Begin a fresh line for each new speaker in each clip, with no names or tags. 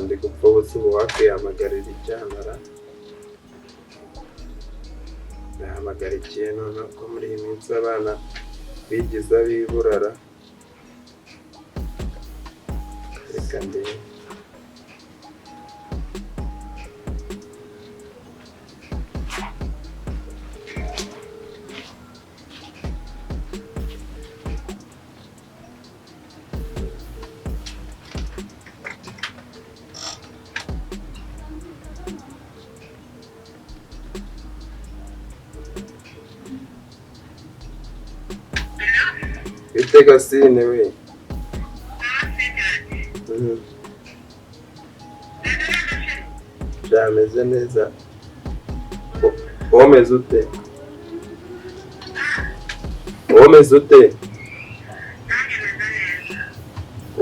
ndi gupfa ubusa ubu wakihamagarira icyanara ndahamagara ikintu nuko muri iyi minsi abana bigize abiburara reka ndebe Itega sine we. Jameze neza. Omeze ute? Omeze ute?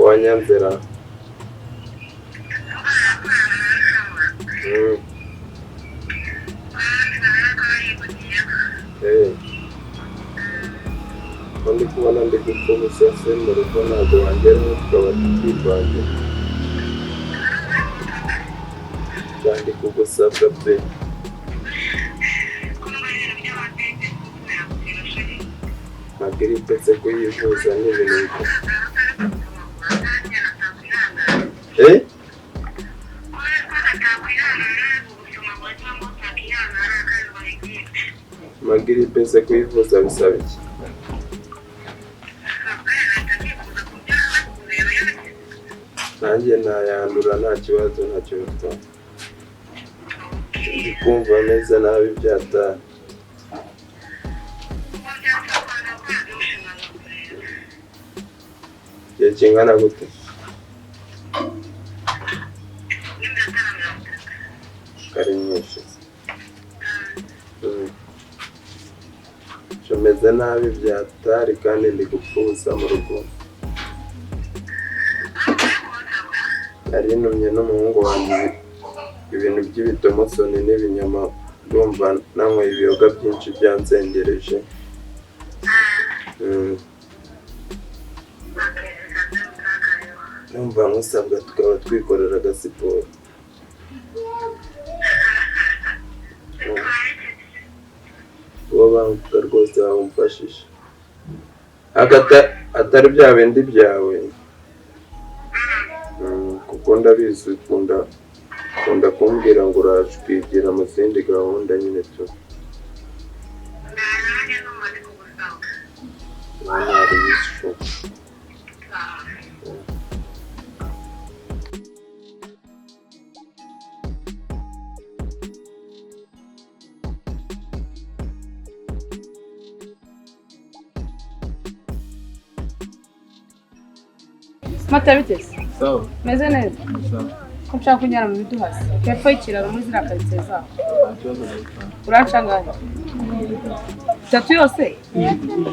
Wanyanzira. Ndi kubona ndi gupfubusa mu rugo ntabwo wangera tukaba twirwanye kandi kugusabwa pe magiripe se kuyivuza n'ibintu magiripe se kuyivuza bisaba iki? Nanjye nayandura nta kibazo ntacyo bitwaye ndi kumva ameze nabi byataye igihe kingana gute? Kari nyinshi meze nabi byatari kandi ndi gupfuza mu rugo ari numye n'umuhungu wanjye ibintu by'ibitomusoni n'ibinyama ndumva nanyweye ibiyoga byinshi byanzengereje numva nkusabwa tukaba twikorera agasiporo uwo banguka rwose wamufashije atari bya bindi byawe kuko ndabizi ukunda kumbwira ngo uraje ukigira mu zindi gahunda nyine tu
Mata bitese?
Sawa.
Meze neza?
Sawa.
Ko nshaka kunyara mu biduhasi. Hepfo y'ikiraro muri ziriya karitsiye zaho. Urancanganya? 3 yose?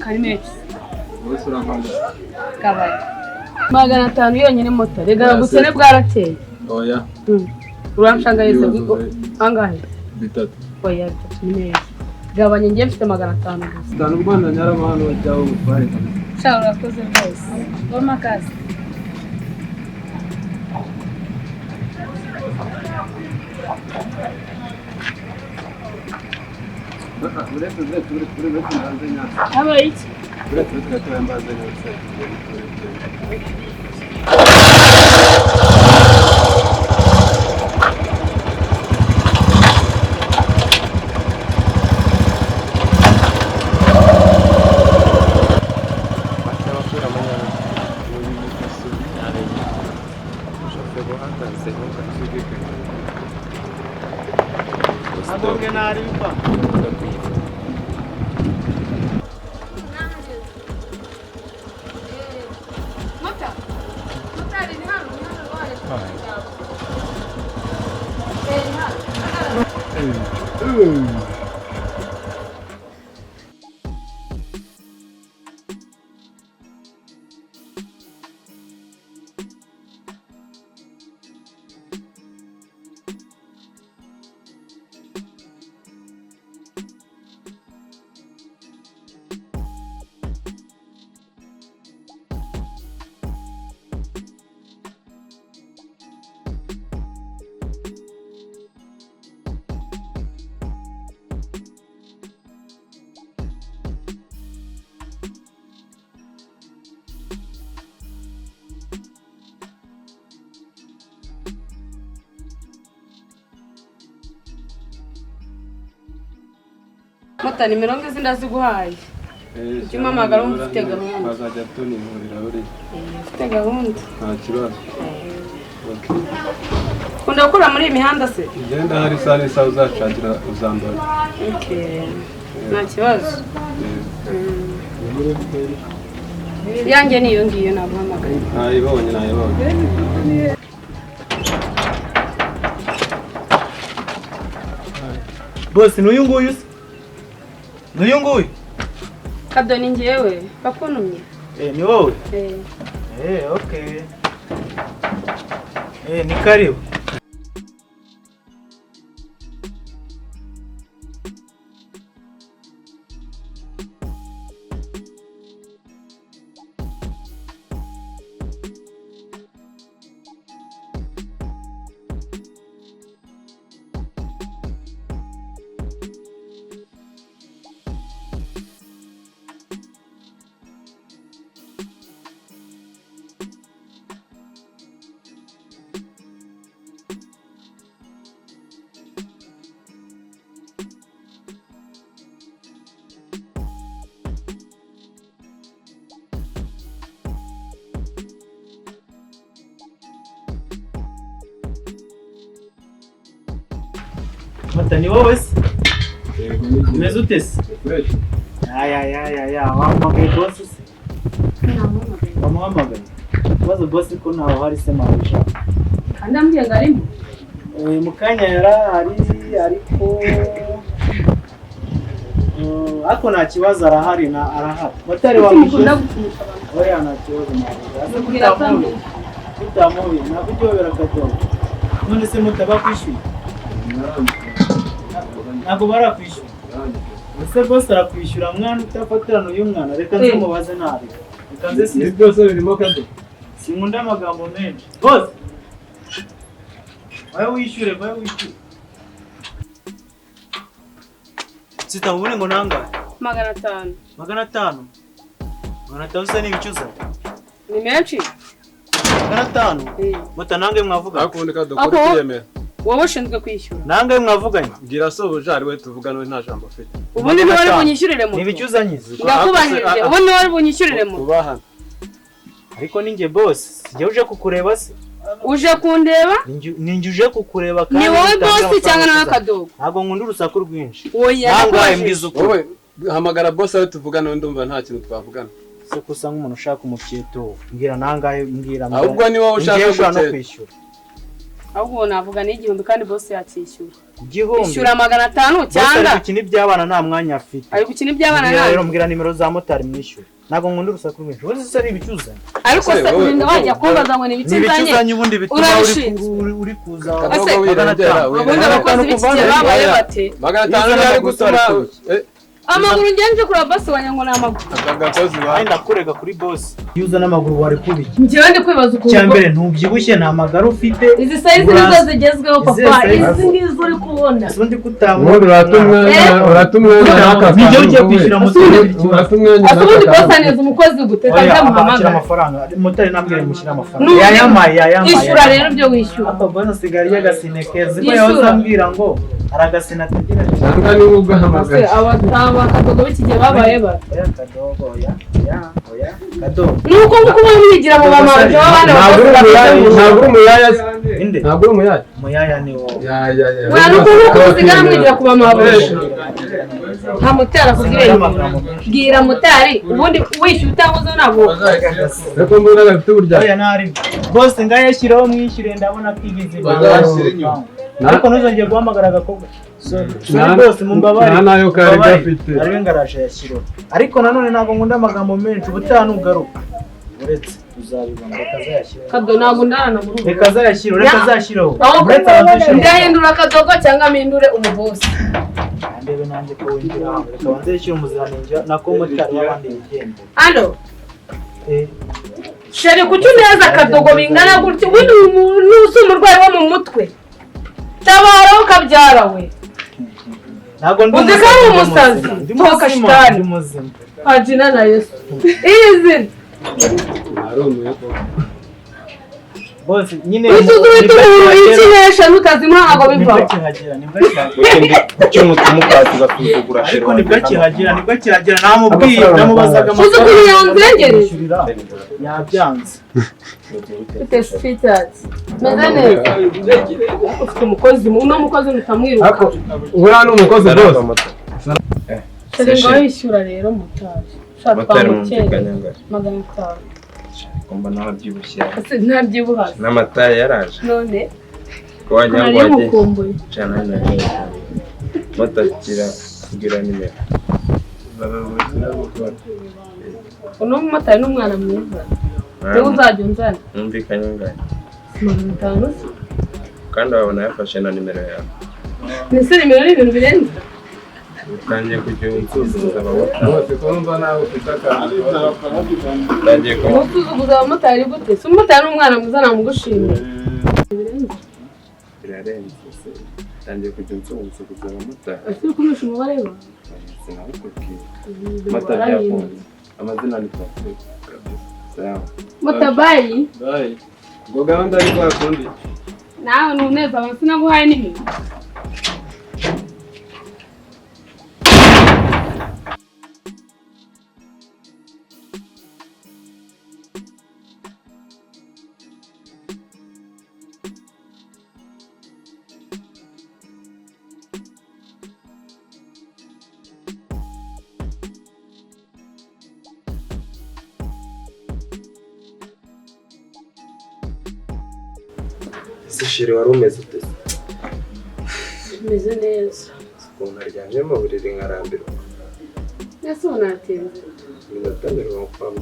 Kari menshi.
Wese urankanda?
Kabaye. 500 yonyine moto. Rega gukene bwarateye.
Oya.
Urancanganya angahe?
3.
Oya 3 ni menshi. Gabanya ngiye mfite 500 gusa.
Ndanu Rwanda nyaramahano wajyaho gutwara.
Ciao urakoze rwose. Goma kazi. Haba iki? Mota nimero ngizi ndaziguhaye. Cyuma magara umufite gahunda.
Bazajya tunihurira uri.
Ufite gahunda.
Nta kibazo. Okay.
Kunda gukora muri imihanda se?
Igenda hari sare sawa uzacagira uzambara.
Okay. Nta kibazo. Yanjye niyo ngiyo naguhamagaye.
Nayibonye.
Boss n'uyu nguyu se? N'uyu nguyu?
Kado ni njyewe, bakunumye.
Ni wowe? Okay. Ni karibu. Mata ni wowe se? Umeze ute se? Wahamagaye boss se? Wamuhamagaye? Bazo boss ko naho hari se mabisha.
Kandi ambwiye ngo arimo.
Mu kanya yarahari ariko ako nta kibazo arahari Motari wamwishe. Oya nta kibazo nawe. Utamubi nakubyobera Kado. None se mutaba kwishyura? Ntabwo barakwishyura. Ese boss arakwishyura mwana utafatirana uyu mwana reka nzumubaze nabi. Reka nze si
byose birimo Kado.
Sinkunda amagambo menshi. Boss. Wawe wishyure. Sita ubune ngo nanga?
500.
500. 500 se ni ibicuza?
Ni menshi?
500. Mota nange mwavuga.
Akubundi Kado kuri kwiyemera.
Wowe ushinzwe kwishyura.
Nange mwavuganye.
Gira sobuja ari we tuvugana we nta jambo afite.
Ubundi niwe ari bunyishyurire moto.
Ni ibicuza nyizi.
Ngakubanyije. Ubundi niwe ari bunyishyurire moto.
Ubahana.
Ariko ninjye boss, sijye uje kukureba se.
Uje kundeba?
Ninjye uje kukureba
kandi. Ni wowe boss cyangwa nawe Kadogo?
Ntabwo nkunda urusaku rwinshi.
Oya.
Nangaye mbwiza uko.
Wowe hamagara boss aho tuvugana ndumva nta kintu twavugana.
Se kusa nk'umuntu ushaka umukyeto. Mbwira nangaye mbwira.
Ahubwo ni wowe ushaka
no kwishyura.
Ahubwo navuga n'igihumbi kandi boss yakishyura.
Igihumbi.
Ishyura 500 cyangwa.
Ari gukina iby'abana nta mwanya afite.
Ari gukina iby'abana nta.
Rero mbwira nimero za Motari mwishyura. Ntabwo nkunda urusaku rwinshi. Wowe se ari ibicuza.
Ariko se urinda wajya kumbaza ngo ni ibicuzanye.
Ni ibicuzanye ubundi bituma uri kuza.
Kadogo wirengera.
Ubundi abakozi b'iki babaye bate.
500 ari gutuma
amaguru ngenje kuri boss wanyango n'amaguru.
Agakozi wawe
ndakurega kuri boss. Yuza n'amaguru wari kubiki.
Njyewe ndi kwibaza ukuntu.
Cyambere ntubyibushye nta magara ufite.
Izi size nizo zigezweho papa. Izi ngizo uri kubona.
Undi kutamu.
Uratumwe n'akazi.
Nijye ugiye kwishyura Motari.
Asubundi boss aneza umukozi guteka ndamuhamagara.
Amafaranga. Motari nambwire mushyira amafaranga. Yayamaye.
Ishyura rero byo wishyura.
Apa bwana sigari y'agasinekezi ko yawazambwira ngo aragasina tugira.
Cyangwa ni ugahamagara.
Aba Kadogo b'ikige babaye ba.
Kadogo Kadogo.
Nuko nguko bamwigira mu bamanje w'abana
ntabwo umuyaya
inde
ntabwo umuyaya
muyaya ni wo
wa nuko nguko usigara mwigira ku bamanje nta Motari kugira bwira Motari ubundi wishyura utangozo nabo
reko mbona gafite uburyo
oya nari boss ngayashyiraho mwishyure ndabona kwigize ariko ntuzongeye guhamagara agakobwa bose mumbabare
nayo kari gafite
ari ngaraje yashyiro ariko nanone ntabwo nkunda amagambo menshi ubutaha nugaruka uretse uzabibona reka zayashyiro
Kado ntabwo ndarana mu rugo
reka zayashyiro
ndahindura Kadogo cyangwa mpindure umubosi
ndebe nanjye ko winjira aho reka banze yashyiro umuziranenge nako Motari w'abandi bigende
alo sheri kuki neza Kadogo bingana gutyo ubundi umuntu usumurwayi wo mu mutwe tabara ukabyara we
ntabwo ndi
umusazi toka shitani ajina na Yesu izi
bose nyine
ikinesha nutazimuha ngo biva
nibwo kihagera ariko nibwo kihagera namubwiye namubazaga
amafaranga yanzengereje
yabyanze
ufite sweetheart meze neza ufite umukozi uno mukozi mutamwiruka
uriya ni umukozi rwose
ngo wishyura rero Motari Magana 500
Komba nabyibushye
ntabyibuha
n'amatara yaraje
none
ko wajya ngo wajye
cyane
Motakira kugira nimero
uno Motari n'umwana mwiza rero uzajya unzana
numvikanye nganye
500
kandi wabona yafashe na nimero yawe
nese nimero n'ibintu birenze
utangiye kujya unsuzuguza abamotari
bose kumva nawe ufite akantu
utangiye
unsuzuguza abamotari gute si umumotari n'umwana mwiza namugushimira
birarenze utangiye kujya unsuzuguza abamotari
ese kumisha umubare wa
sinabikubwiye Motari yakunze amazina ni Patrick sawa
Motabayi
bayi ngo gahunda ari kwa kundi
nawe nuneza abasina guhaye n'ibintu
Sishiri wari umeze ute?
Meze neza.
Ukuntu aryamye mu buriri nkarambirwa.
Ese unatinze.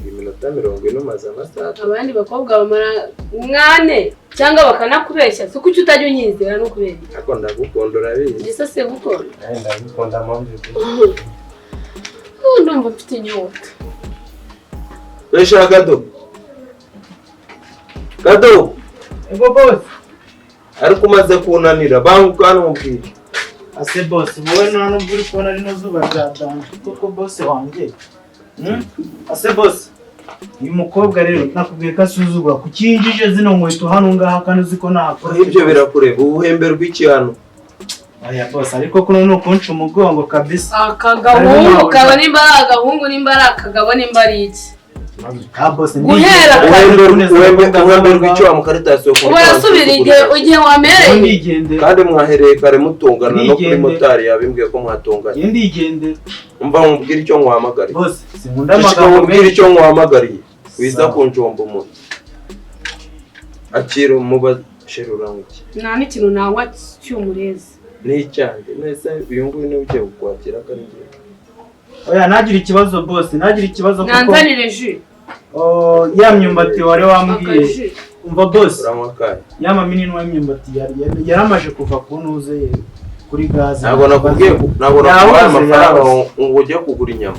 Iminota 40 umaze amasaha.
Abandi bakobwa bamara umwane cyangwa bakanakubeshya. Si kuki utajya unyizera no kubera.
Ako ndagukunda urabizi.
Gisa se gukunda.
Ndagukunda mpamvu.
Ndumva mfite inyota.
Wesha Gado. Gado.
Ego boss.
Ariko umaze kunanira banguka hano mubwire.
Ase boss wowe none uri kubona rino zuba ryatanje koko boss wanjye. Ase boss uyu mukobwa rero nakubwiye ko asuzugura kukinjije zino nkweto hano ngaha kandi uziko nakora
ibyo birakureba ubuhemberwa iki hano.
Aya boss ariko kuno no kunca umugongo kabisa.
Akagahungu kaba nimba agahungu nimba akagabo nimba ari iki.
Guhera ubuhemberwa icyo wamukaritasi yo
kuba urasubira igihe wamereye
kandi mwahereye kare mutungana no kuri Motari yabimbwiye ko mwatunganye
ndigende
umva mubwira icyo nkwamagariye
boss sinkunda amagambo
mubwira icyo nkwamagariye wiza kunjomba umuntu akira umubashirura nguki
nta n'ikintu nangwa cy'umurezi
n'icyange nese uyu nguyu niwe ugiye kukwakira kandi ngiye
oya nagira ikibazo boss nagira ikibazo kuko
nanzanire jus
ya myumbati wari wambwiye umva boss
uramakaye
ya mamini no myumbati yaramaje kuva ku ntuze kuri gaze
ntabwo nakubwiye amafaranga ngo ujye kugura inyama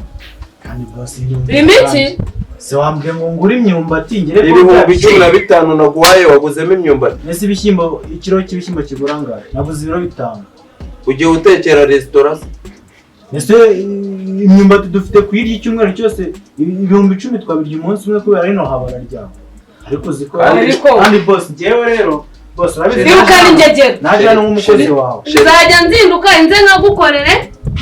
kandi boss
imiki
se wambwiye ngo ngura imyumbati ngere
ko ibihumbi 15 naguhaye waguzemo imyumbati
nese ibishyimbo ikiro cy'ibishyimbo kigura ngahe naguze ibiro 5
ugiye utekera restaurant
nese imyumbati dufite kuyirya icyumweru cyose ibihumbi 10 twabirya umunsi umwe kubera rino habara ryawe ariko ziko kandi boss jewe rero boss urabizi
kandi njegera
naje hano nk'umukozi wawe
nzajya nzinduka inze nagukorere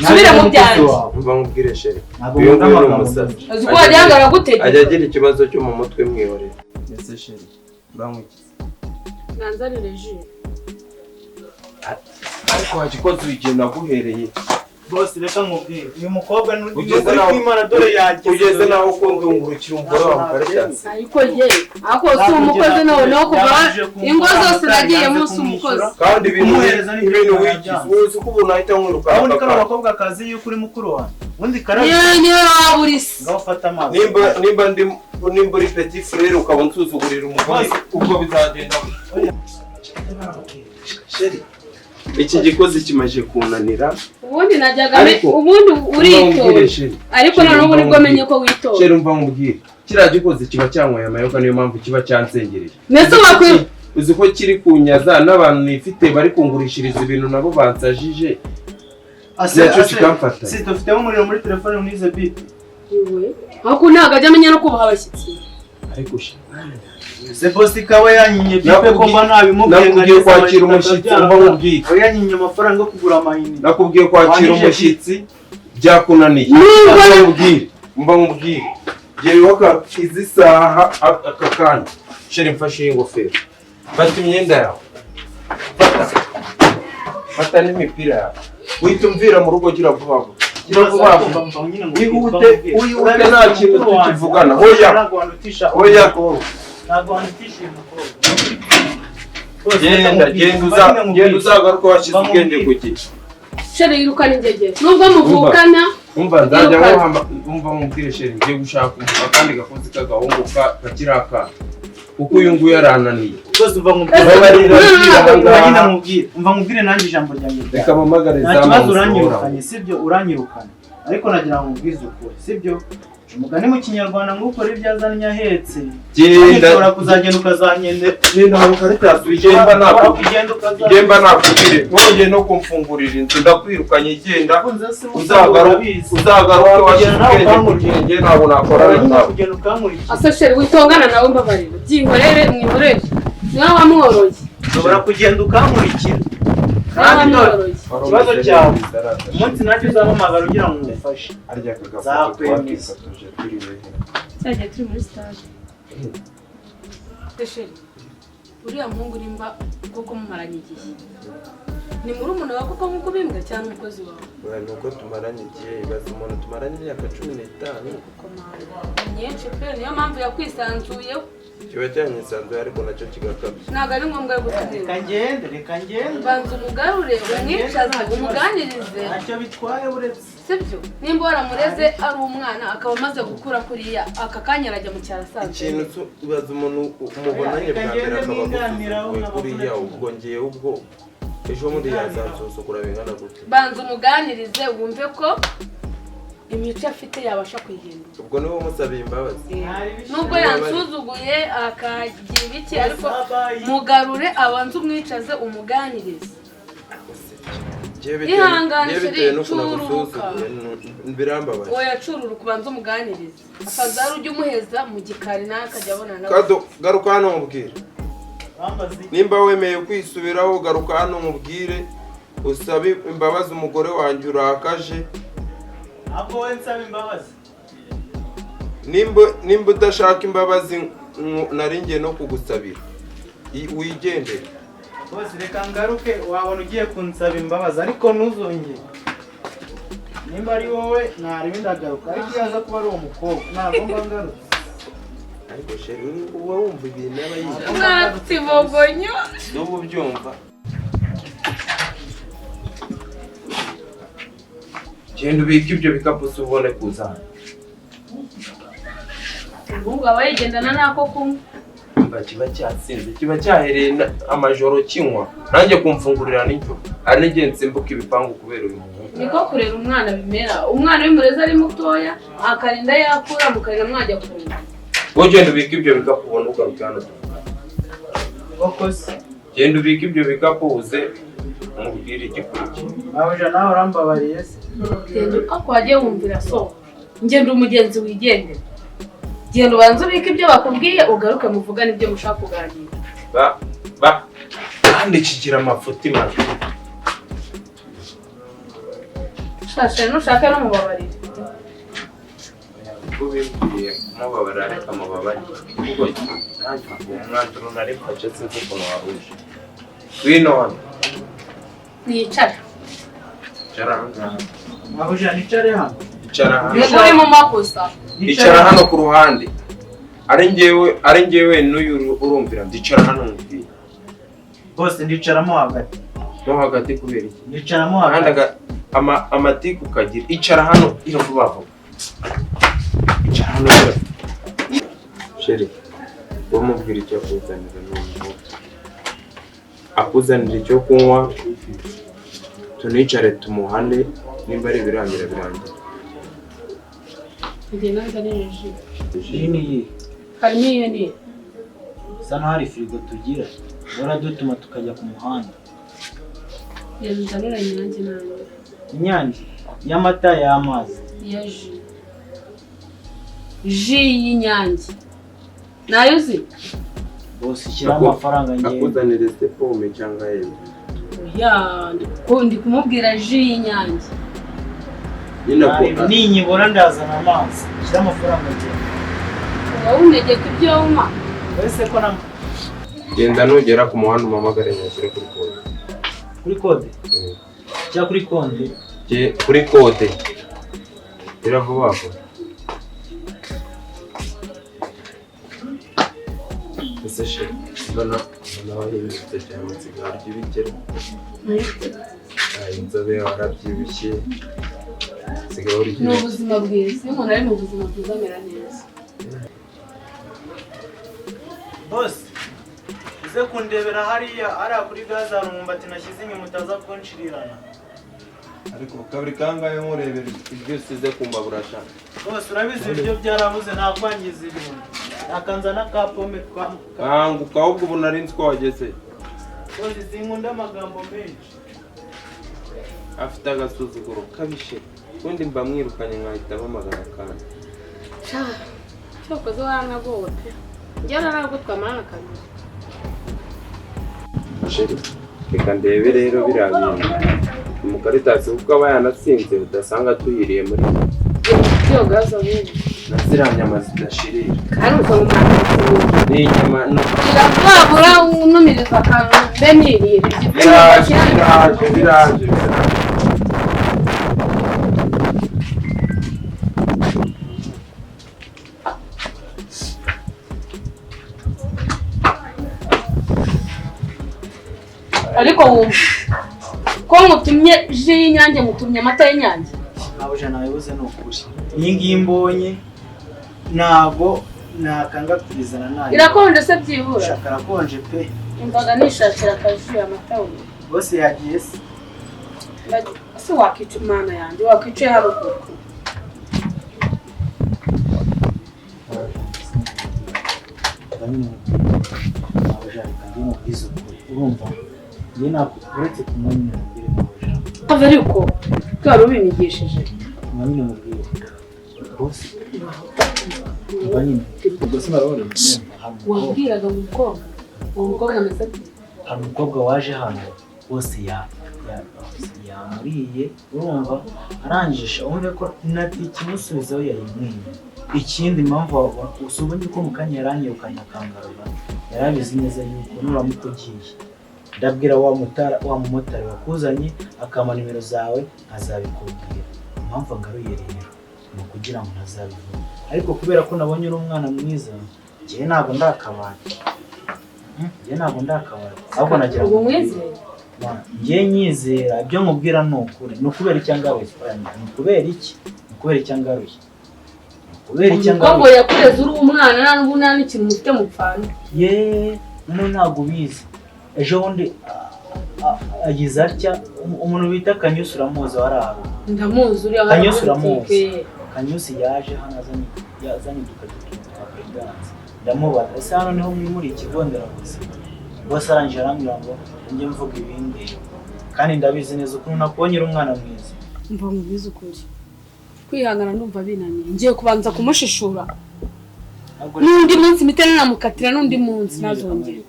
subire mu byanjye
mva nkubwire sheri
uyu nguyu ni umusazi
aziko wajyangara gutegeka
ajya agira ikibazo cyo mu mutwe mwihorera ese sheri bamwikiza
nanzanire jus
ariko hakikoze igihe naguhereye
boss reka nkubwire uyu mukobwa n'undi kwimana dore yagize
ugeze naho ukundungurukira umugore wawe ukaryamye
ariko ye ako si umukozi nawe no kuva ingo zose nagiye munsi umukozi
kandi ibintu wigize uzi ko ubu nahita nkwiruka
aho kana abakobwa kazi yuko uri mukuru wanjye undi karaje
niyo waburisi
ngaho fata amazi
nimba uri petit frère ukaba unsuzugurira umugore ubwo bizagenda sheri iki gikozi kimaje kunanira
ubundi najyaga ubundi uritora ariko none ubu nibwo menye ko witora
sheri umva nkubwire kiriya gikozi kiba cyanyweye amayoga niyo mpamvu kiba cyansengereye
mbese wakwiye
uzi ko kiri kunyaza n'abantu nifite bari kungurishiriza ibintu nabo bansajije nicyo kikamfata
si dufitemo umuriro muri telefone mwize bit
ako ntabwo ajya amenya no kubaha abashyitsi
ariko
se boss kawe yanyinye bipe ko mba nabimubwiye
nakubwiye kwakira umushyitsi umva nkubwiye
we yanyinye amafaranga yo kugura amayini
nakubwiye kwakira umushyitsi byakunaniye umva nkubwiye Jewe izi saha aka kanya sheri mfashe ingofero fata imyenda yawe fata n'imipira yawe uhita umvira mu rugo gira vuba wihute nta kintu tukivugana hoya genda uzagaruka washyize ubwenge ku gihe
sheri yirukana ingegera nubwo muvukana
umva nzajya wumva mubwire sheri ngiye gushaka akandi gakozi k'agahungu kakiri akana kuko uyu nguyu yarananiye
rwose umva nkubwire nanjye ijambo ryanjye
reka mpamagare
nta kibazo uranyirukanye sibyo uranyirukana ariko nagira ngo ubwize ukuri sibyo umugani mu kinyarwanda ngo ukora ibyo azanye ahetse ushobora kuzagenda ukazanyendera
genda mu karitasi igenda nakubwire wongeye no kumfungurira inzu ndakwirukanye genda uzagaruke washyize ubwenge ku gihe ntabwo nakorana nawe
asa sheri witongana nawe mbabarira byihorere mwihorere niwe wamworoye
ushobora kugenda ukankurikira kandi ikibazo cyawe umunsi nacyo uzampamagara ugira ngo umufashe
cyagiye turi muri stade sheri uriya muhungu urimba kuko mumaranye igihe ni muri umuntu wa kuko nk'uko bimbwa cyangwa umukozi wawe
nuko tumaranye igihe ibaza umuntu tumaranye imyaka 15
nyinshi pe niyo mpamvu yakwisanzuyeho
kiba cyanyisanzuye ariko nacyo kigakabye
ntabwo ari ngombwa yo gutubwira
reka ngende
banza umugarure umwicaze umuganirize
ntacyo bitwaye uretse
sibyo nimba waramureze ari umwana akaba amaze gukura kuriya aka kanya arajya mu cyaro asanzwe
ikintu ubaza umuntu umubonanye bwa mbere akaba kuriya ubwo ngiye ubwo ejo muri yazanzusukura bingana gute
banza umuganirize wumve ko imico afite yabasha kwihindura
ubwo niwe umusabiye imbabazi
nubwo yansuzuguye akagira ibiki ariko mugarure abanze umwicaze umuganirize ihangane sheri cururuka
birambabaye
oya cururuka ubanze umuganirize akazara ujya umuheza mu gikari nawe akajya abona nawe
kado garuka hano mubwire nimba wemeye kwisubiraho garuka hano mubwire usabe imbabazi umugore wanjye urakaje
ntabwo we nsaba imbabazi
nimba udashaka imbabazi nari ngiye no kugusabira wigendere
bose reka ngaruke wabona ugiye kunsaba imbabazi ariko ntuzongere nimba ari wowe ntarebe ndagaruka ariko iyo aza kuba ari uwo mukobwa ntabwo mba ngarutse
ariko sheri uba wumva ibintu aba yiga
mwatsi bogonyo
n'ubu byumva genda ubike ibyo bikapu se ubone kuzana
umuhungu aba yigendana nako kumwe
kiba cyatsinze kiba cyahereye amajoro kinywa nanjye kumfungurira nijoro ari n'igihe nsimbuka ibipangu kubera uyu muhungu
niko kurera umwana bimera umwana w'imurezi ari mutoya akarinda yakura mukarira mwajya kurunda
wowe genda ubike ibyo bikapu ubone ugaruka hano
wakoze
genda ubike ibyo bikapu uze umubwire igikurikiye
abuja nawe urambabariye se
genda ako wagiye wumvira so ngenda umugenzi wigendera genda ubanza ubike ibyo bakubwiye ugaruke muvugane ibyo mushaka kuganira
kandi kigira amafuti mabi
shashe nushaka no mubabarira
ubwo bimbwiye kumubabarira ariko amubabarire kuko nanjye umwanzuro nari mfashe sinzi ukuntu waruje wino hano
nicara
icara hano
abuja nicare hano
icara hano
niba uri mu makosa
icara hano ku ruhande ari njyewe n'uyu urumvira ndicara hano mubwiye
bose ndicaramo hagati
no hagati kubera iki
ndicaramo hagati
amatiku kagira icara hano iyo vuba vuba icara hano sheri wamubwira icyo akuzanira n'umuntu akuzanira icyo kunywa tunicare tumuhane nimba ari birangira
ngenda nzanira
iyi ni iyi
harimo iyo ni
bisa n'aho hari firigo tugira dutuma tukajya ku muhanda
ngenda nzanira inyange nanjye
inyange y'amata y'amazi
ya ji y'inyange nayo uzi
bose shyira amafaranga ngiye
akuzanire se pome cyangwa yego
ya ndi kumubwira ji y'inyange
ninyibura ndazana amazi shyira amafaranga ngiye
wowe unegeka ibyo wuma
wese ko nam
genda nugera ku muhanda umamagare nyashyire kuri kode
cyangwa kuri konde
kuri kode biravuba vuba ese she mbona wahindutse cyane nsigaye urya ibikeri inzobe warabyibushye nsigaye urya
ni ubuzima bwiza iyo umuntu ari mu buzima bwiza amera neza
bose uze kundebera hariya kuri gaza hari umwumbati nashyize inyuma utaza kunshirirana
ariko kabiri kangahe murebera ibyo usize kumbabura cyane
bose urabizi ibiryo byarabuze ntakwangiza ibintu nakanzana ka pome
kanguka ahubwo ubu nari nzi ko wageze
bose sinkunda amagambo menshi
afite agasuzuguro kabishe ubundi mba mwirukanye nkahita bamagana kandi
cyokoze waranagowe pe njyana ntabwo twamarana kabiri
reka ndebe rero biriya bintu umukaritasi kuko aba yanatsinze udasanga tuyiriye muri
iyo gaza bubu
na ziriya nyama zidashirira
kandi usanga umwana
ni inyama
iravabura unumiriza akantu mbe niriye
biraje
ariko wumva ko mutumye ji y'inyange mutumye amata y'inyange
ntabwo nabibuze ni ukuri iyi ngiyi mbonye ntabwo nakanga kuyizana nayo
irakonje se byibura
shaka arakonje pe
imvaga nishakira akaji amata wumva
bose yagiye se
ese wakica imana yanjye wakwicaye haruguru
urumva njye uretse kumwanya mubwire mubujana
ava ariko twari ubinigishije
mwanya mubwire bose umva nyine bose barabona
wabwiraga umukobwa uwo mukobwa ameze ati
hari umukobwa waje hano bose yamuriye urumva arangije umve ko ikimusubizaho yayimwiye ikindi impamvu usubonye ko mu kanya yaranyirukanye akangaruka yarabizi neza yuko nuramuka ugiye ndabwira wa mumotari wakuzanye akampa nimero zawe azabikubwira impamvu ngaruye rero ni ukugira ngo ntazabivuga ariko kubera ko nabonye uri umwana mwiza njyewe ntabwo ndakabati ahubwo nagira ngo njye nyizera ibyo nkubwira ni ukuri ni ukubera icyangaruye ni ukubera icyangaruye
umukobwa yakureze uri umwana nta n'ubu nta n'ikintu mufite mupfana
none ntabwo ubizi ejo bundi agize atya umuntu bita Kanyusi uramuzi warahawe
ndamuzi uriya
Kanyusi uramuzi Kanyusi yaje hano yazanye udukarito twa perezidansi ndamubaza ese hano niho muri ikigo nderabuzima bose arangije arambwira ngo njye mvuga ibindi kandi ndabizi neza ukuntu nakubonye uri umwana mwiza
mva mubizi ukuri kwihangana ndumva binaniye ngiye kubanza kumushishura n'undi munsi mitene namukatira n'undi munsi nazongera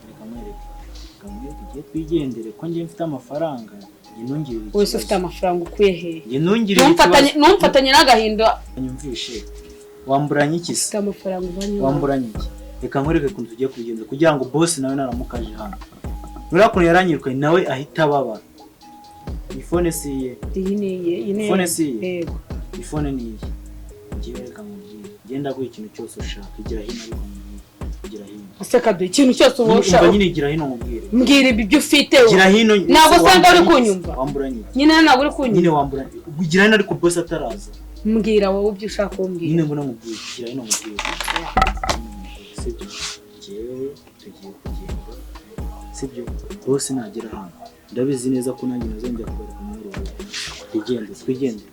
tugiye twigendere ko njye mfite amafaranga
wese ufite amafaranga ukuye hehe
numfatanye
n'agahinda
nyumvishe wamburanye iki se
amafaranga
wamburanye iki reka nkwereke ukuntu tugiye kubigenza kugira ngo boss nawe naramukaje hano nurakuntu yaranyirukanye nawe ahita ababara ifone si ye ifone si ye yego ifone ni ye ngiye reka nkubwire genda guha ikintu cyose ushaka igira hino ariko igira hino
aseka do ikintu cyose ubosha
umva nyine igira hino nkubwire
mbwira ibyo ufite
igira hino
ntabwo sanga uri kunyumva
wamburanye
nyine ntabwo uri kunyumva
nyine wamburanye igira hino ariko boss ataraza
mbwira wowe ibyo ushaka kumbwira
nyine ngo namubwire igira hino nkubwire sibyo jewe tugiye kugenda sibyo bose nagera hano ndabizi neza ko nanjye nazongera kugaruka muri rugo twigendere twigendere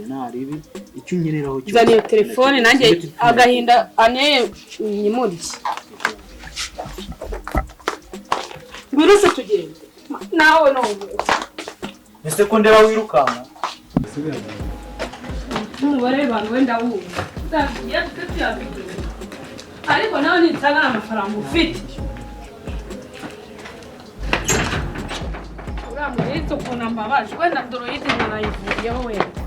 naribi icyo unkeneraho cyo
zana iyo telefone nanjye agahinda aneye nyimurye ngwiruse tugende nawe no
ese ko ndeba wirukanka
n'umubare w'abantu wenda wumva uzagiye tuyabigura ariko nawe nitsanga amafaranga ufite uriya muhetse ukuntu ambabaje wenda ndoroyite narayivuyeho wenda